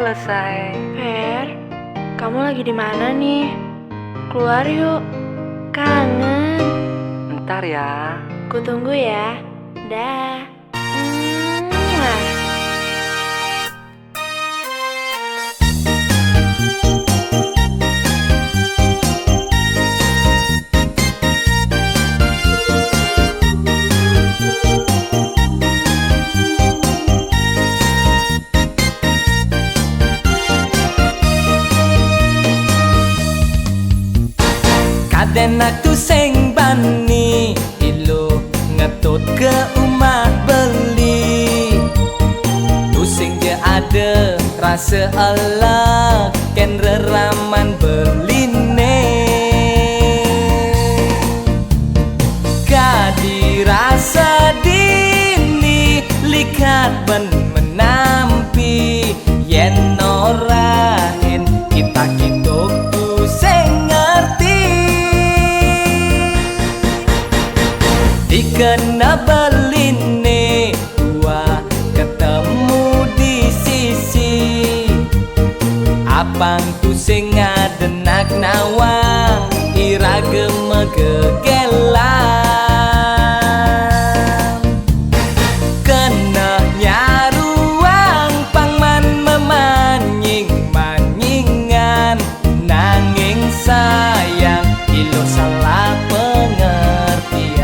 selesai. Fer, kamu lagi di mana nih? Keluar yuk. Kangen. Ntar ya. Ku tunggu ya. Dah. Mwah. Kaden aku sing bani ilo ngetut ke umah beli. Tu sing je ada rasa Allah ken reraman beline. Kadi rasa dini likat ben menampi yen norahin kita kituk tu sing ngerti. Dikena beline dua ketemu di sisi. Abang tu sing ngadenak nawang irage megegelan. Kena nyaruang pangman memanying-manyingan. Nanging sayang ilo salah pengertian.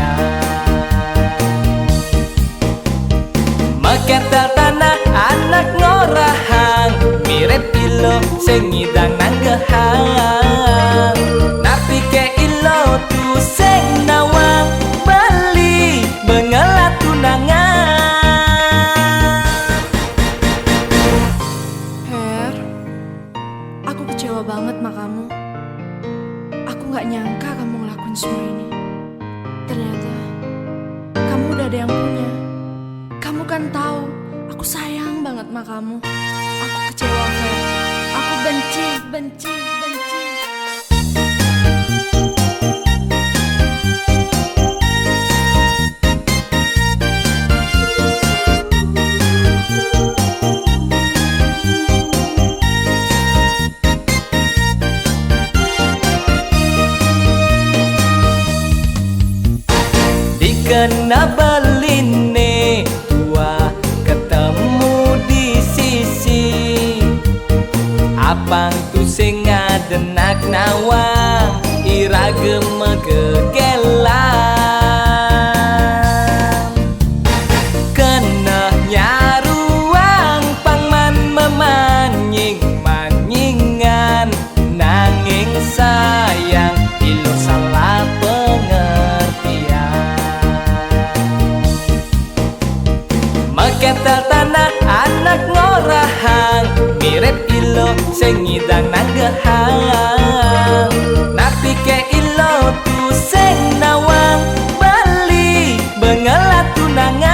Meketel tanah anak ngorahang mirip ilo sing ngidang nang gehang. Napi ke ilo tu sing nawang beli bengelat tunangan. Fer, aku kecewa banget sama kamu. Aku gak nyangka kamu ngelakuin semua ini. Ternyata kamu udah ada yang punya. Kamu kan tahu, aku sayang banget sama kamu. Aku kecewa, Fer. Aku benci, benci, benci. Dikena beline dua ketemu di sisi. Abang tu sing ngadenak nawang irage megegelan. Kena nyaruang pangman memanying-manyingan. Nanging sayang ilo salah pengertian. Meketel tanah anak ngorahang mirip ilo sing ngidang nang gehang. Napi ke ilo tu sing nawang beli bengelat tunangan.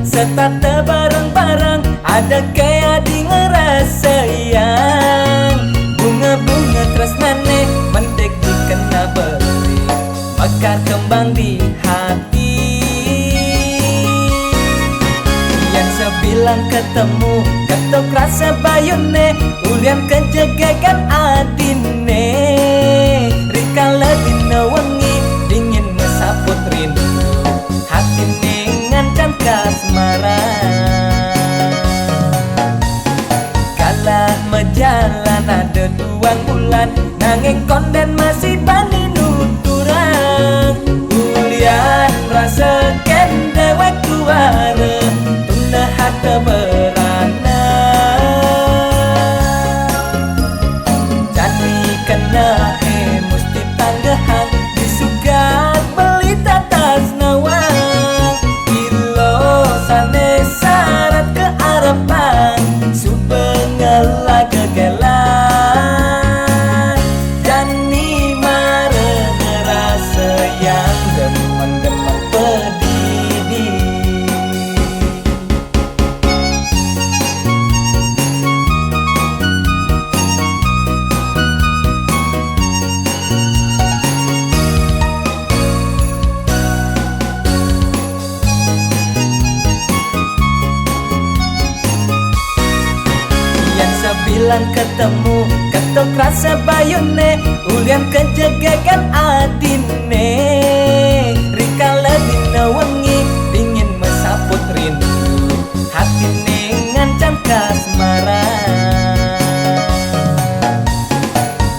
Serta bareng-bareng ada kayak di ngerasayang. Bunga-bunga tresnane mentek dikena beli mekar kembang di hati. Yang sebilang ketemu ketok rasa bayune ulian kejegekan adine. Rikala dina wengi dingin mesaput rindu hati ngancan kasmaran. Kala mejalan ada 2 bulan nanging konden masih bani nuturang. bilang ketemu ketok rasa bayune ulian kejegekan adine Rika ledina wengi dingin mesaput rindu hatine ngancan kasmaran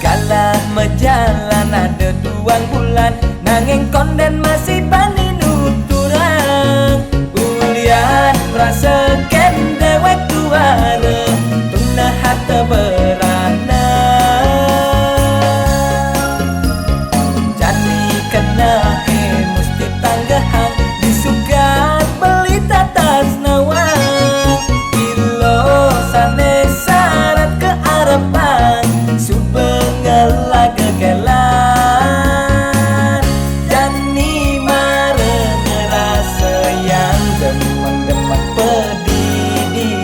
kalah mejalan ada 2 bulan nanging konden masih bani nuturang ulian rasa ken dewek tuare tunah hata berana jadi kena mesti tanggahan disugat beli tatas nawang kilo sane syarat ke arepan subengala gegelan jani mare ngerasa yang demang-demang pedidi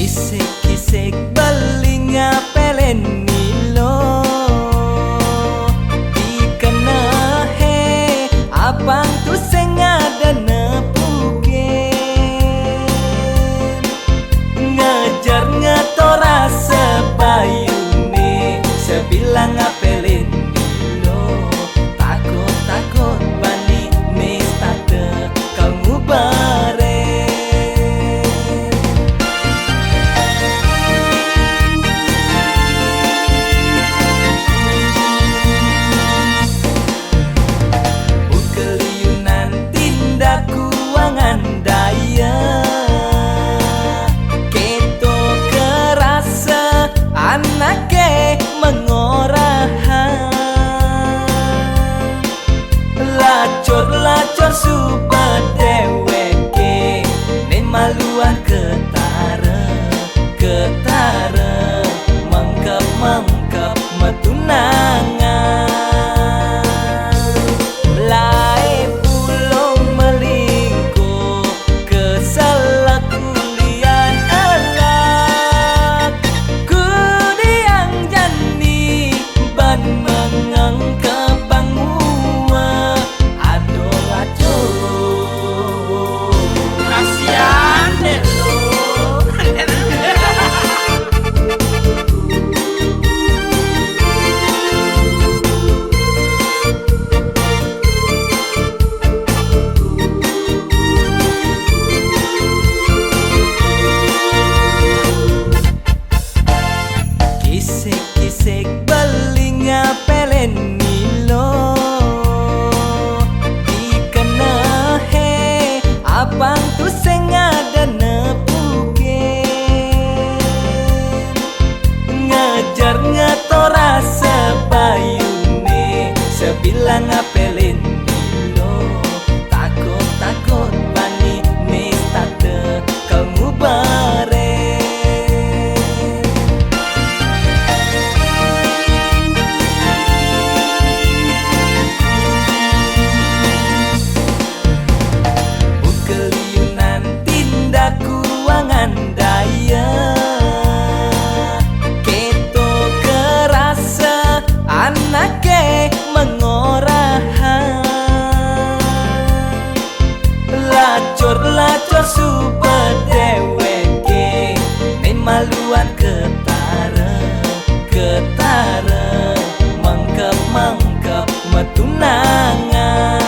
Kisik-kisik beli ngapelen nilo dikena apang tu sing ada nepuken ngejar ngetora sebayune sebilang ngapelen nilo takut-takut bani nestade kamu bare daya keto kerasa anake mengorahan lacor-lacor subat deweke ne maluan ketara mangkep metunangan lae pulong melingko kesalah kulian alat kudiang jani ban mengang kepangua adolaco kasian deh lo Kisik-kisik beli ngapelen nilo dikena apang tu sing ada nepuken ngejar ngetora sebayune sebilang ngapelen nilo takut-takut bani nestade kamu bare daya keto kerasa anake mengorahan lacor-lacor subat deweke ne maluan ketara mangkep metunangan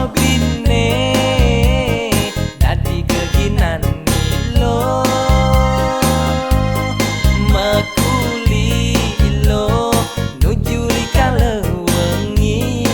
bine dadi keginan nilo makuli ilo nuju likale wengi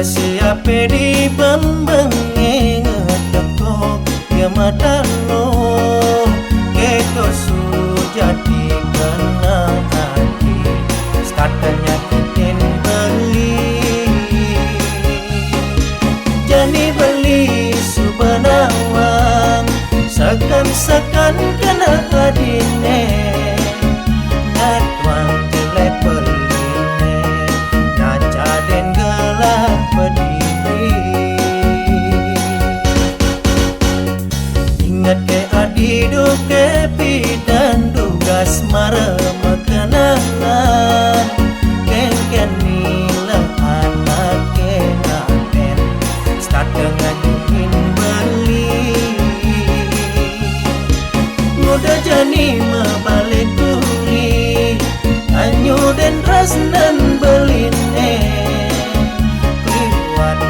Siapa di bembengi ngetekok ya madalo keto su jadi kena hati skatanya kitin beli jani beli subanawang sekan kena adine ngatwang jelek beline ngaca den gelap berdiri ingat ke adidu ke pidan tugas mara makanan kengken nila anak ke ngapen start dengan ingin beli muda jani mabalik kuri anyu dan rasnan beline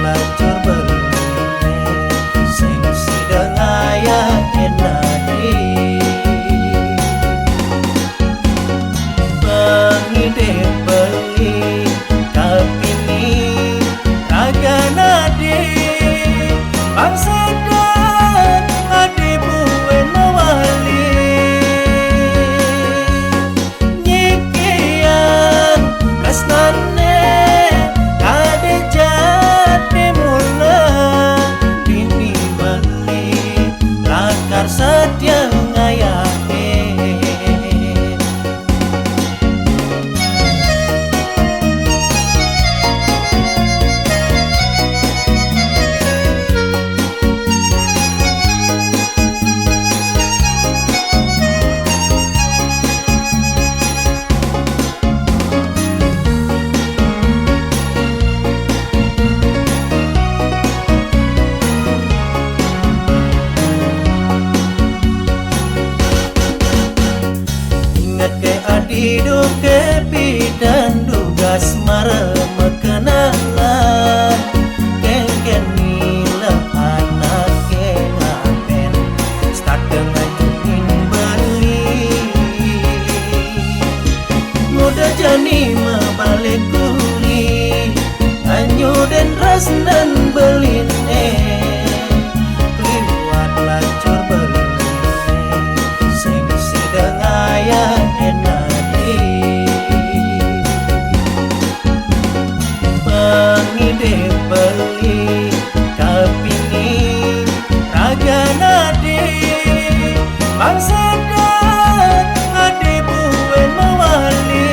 lacur beline sing sidang ayah enadi pengide beli kapini raga nadi bangsa dan adi buen mawali nyikian kasnane kade jati mula bini beli lakar setia ngayahin hidup ke bidan dugas mara makanan kengken nila anak ke ngapen start dengan ingin beli muda jani mabalik kuri anyu dan rasnan beline kliwat lacur beline sing sidang ayah enak pengide beli kapini raga nadi bangsa dan adi buen mawali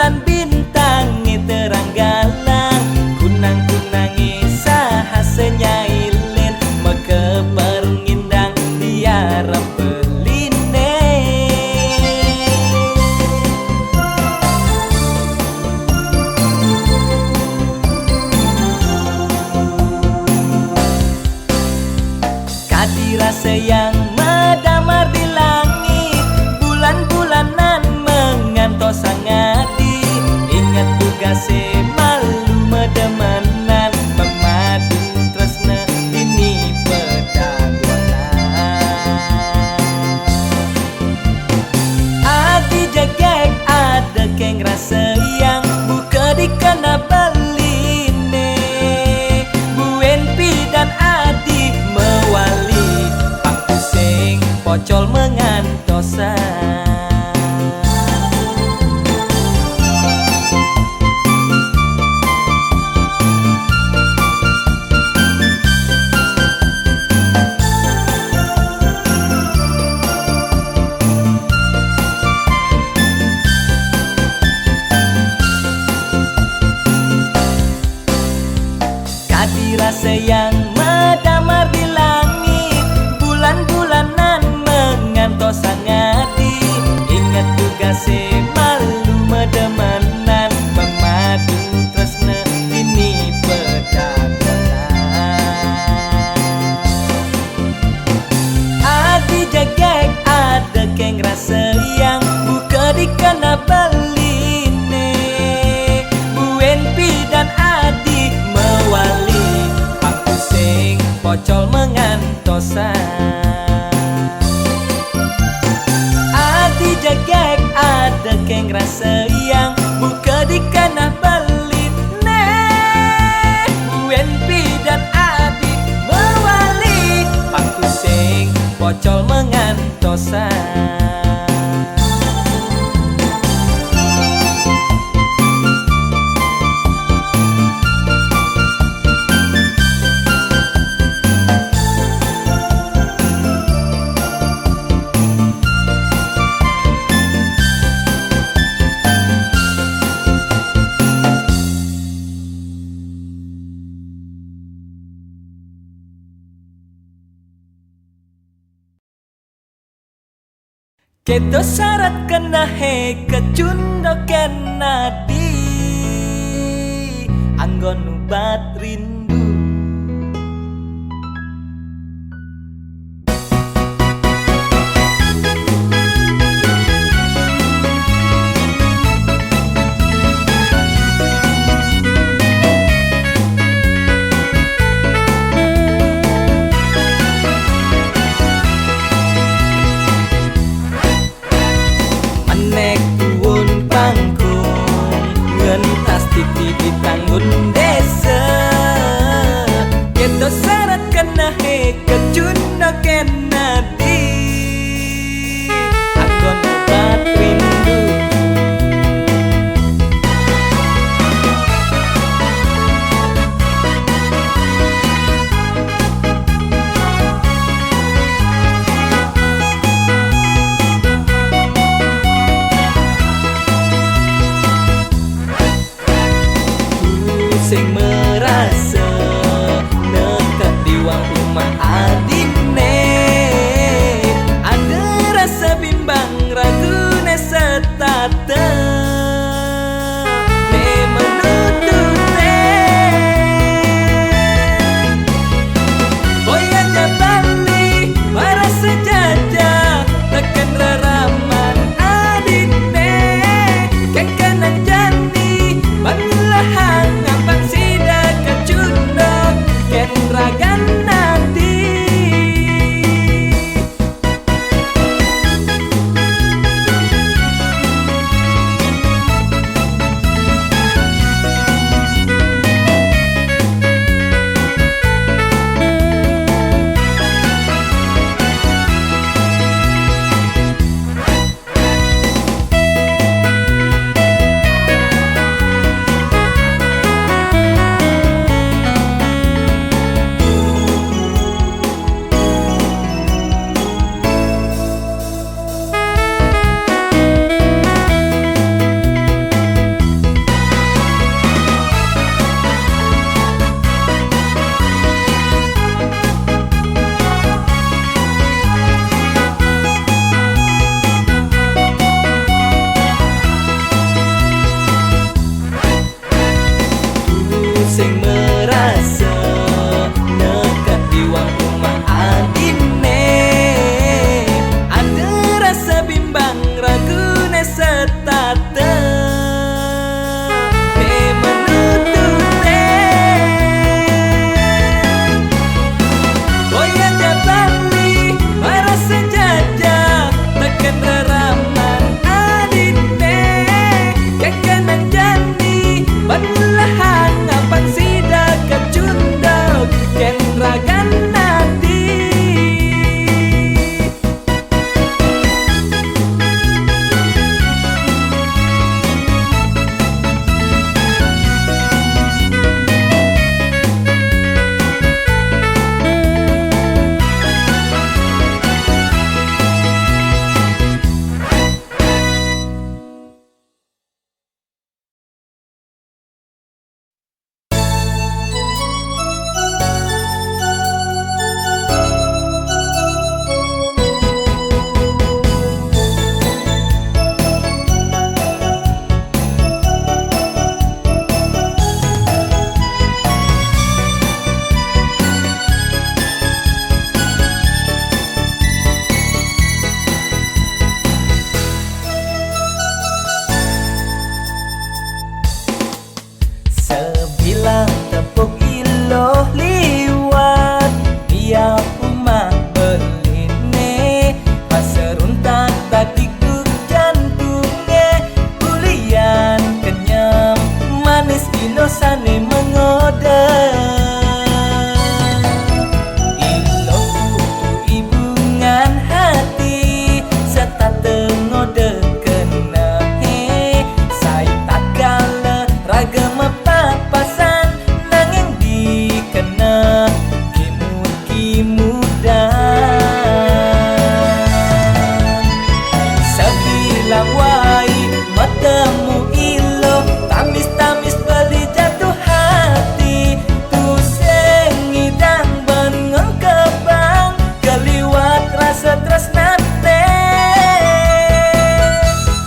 bulan bintang terang galang, kunang-kunangi saha senyailin meke perngindang tiara peline. Kadira sayang medamar di langit, bulan-bulanan mengantos sangadi, ingat tugas malu medemanan memadu tresna dini pedagonan. Adi jagek ada keng rasa yang buka di kana beline, buen pi dan adi mewali pangkusing pocol mengantosan. Kadira sayang medamar di langit, bulan-bulanan mengantos sangadi, ingat tugas malu medemanan memadu tresna dini pedagonan. Adi jagek ada keng rasa yang buka di kana beline, buen pi dan adi mewali pangkusing pocol mengantosan. Adi jagek ada keng rasa yang buka di kana beline, buen pi dan adi mewali pangkusing pocol mengantosan. Kedo syarat kena he kecundo kena di anggon ubat rindu. Titi ditanggun desa, kedo syarat kena he kecuna kena di anggon obat rindu. Sing merasa nekat diwang rumah adine, ada rasa bimbang ragu nesetata ne menutute boya jabali para sejaja tekan raraman adine keng kanan jani bangilah hang abang si rasa nekat di wang rumah adine. Ada rasa bimbang ragu ne setate Banlahan ngapan sida kecundau ken ragan nadi. Sebilah tepuk iloh liwat dia rumah beline paseruntak tak dikduk jantungnya bulian kenyam manis inosane mengoda. Iloh kutu ibungan hati serta tengode kena saya tak kalah ragam papasan nanging dikena kimut-kimudan. Sebilang wai matamu ilo tamis-tamis beli jatuh hati pusing ngidang bengong kebang keliwat rasa tresnate.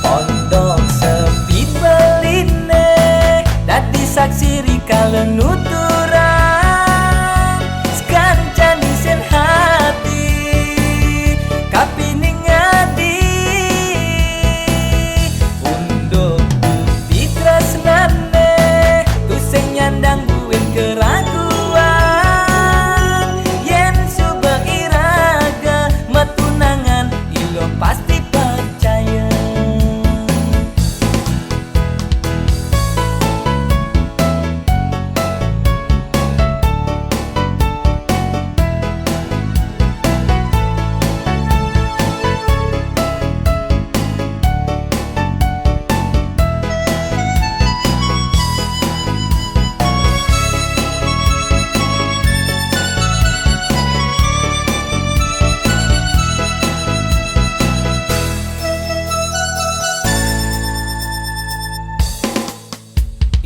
Pondok sepi beline dadi saksi rikala nuturan sekancani sen hati kapining adi unduk bukti tresnane tuseng nyandang buin keraguan yen suba iraga metunangan ilo pasti percaya.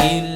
Il